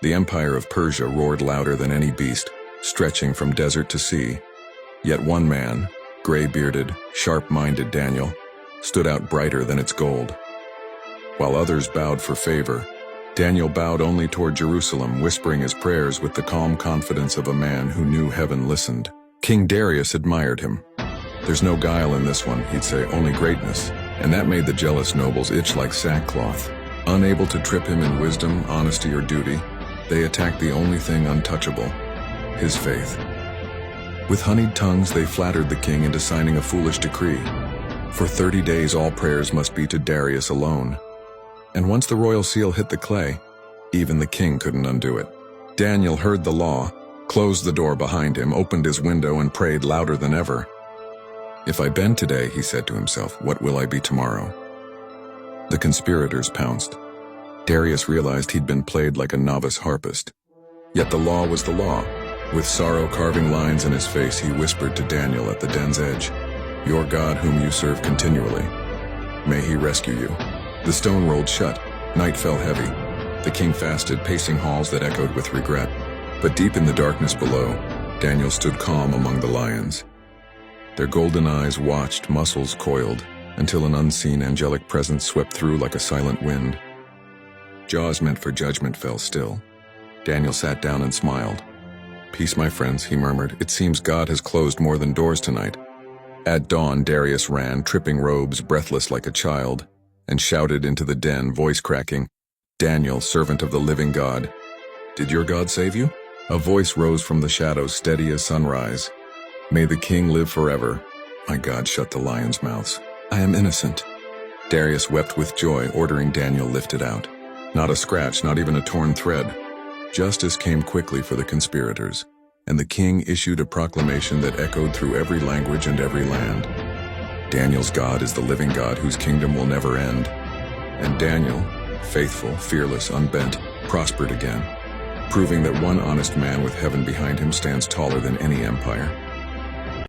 The empire of Persia roared louder than any beast, stretching from desert to sea. Yet one man, gray-bearded, sharp-minded Daniel, stood out brighter than its gold. While others bowed for favor, Daniel bowed only toward Jerusalem, whispering his prayers with the calm confidence of a man who knew heaven listened. King Darius admired him. "There's no guile in this one," he'd say, "only greatness." And that made the jealous nobles itch like sackcloth. Unable to trip him in wisdom, honesty, or duty, they attacked the only thing untouchable, his faith. With honeyed tongues, they flattered the king into signing a foolish decree. For 30 days, all prayers must be to Darius alone. And once the royal seal hit the clay, even the king couldn't undo it. Daniel heard the law, closed the door behind him, opened his window, and prayed louder than ever. "If I bend today," he said to himself, "what will I be tomorrow?" The conspirators pounced. Darius realized he'd been played like a novice harpist. Yet the law was the law. With sorrow carving lines in his face, he whispered to Daniel at the den's edge, "Your God whom you serve continually, may he rescue you." The stone rolled shut. Night fell heavy. The king fasted, pacing halls that echoed with regret. But deep in the darkness below, Daniel stood calm among the lions. Their golden eyes watched, muscles coiled, until an unseen angelic presence swept through like a silent wind. Jaws meant for judgment fell still. Daniel sat down and smiled. "Peace, my friends," he murmured. "It seems God has closed more than doors tonight." At dawn, Darius ran, tripping robes, breathless like a child, and shouted into the den, voice cracking, "Daniel, servant of the living God, did your God save you?" A voice rose from the shadows, steady as sunrise. "May the king live forever." My God shut the lions' mouths. "I am innocent." Darius wept with joy, ordering Daniel lifted out. Not a scratch, not even a torn thread. Justice came quickly for the conspirators, and the king issued a proclamation that echoed through every language and every land. Daniel's God is the living God whose kingdom will never end. And Daniel, faithful, fearless, unbent, prospered again, proving that one honest man with heaven behind him stands taller than any empire.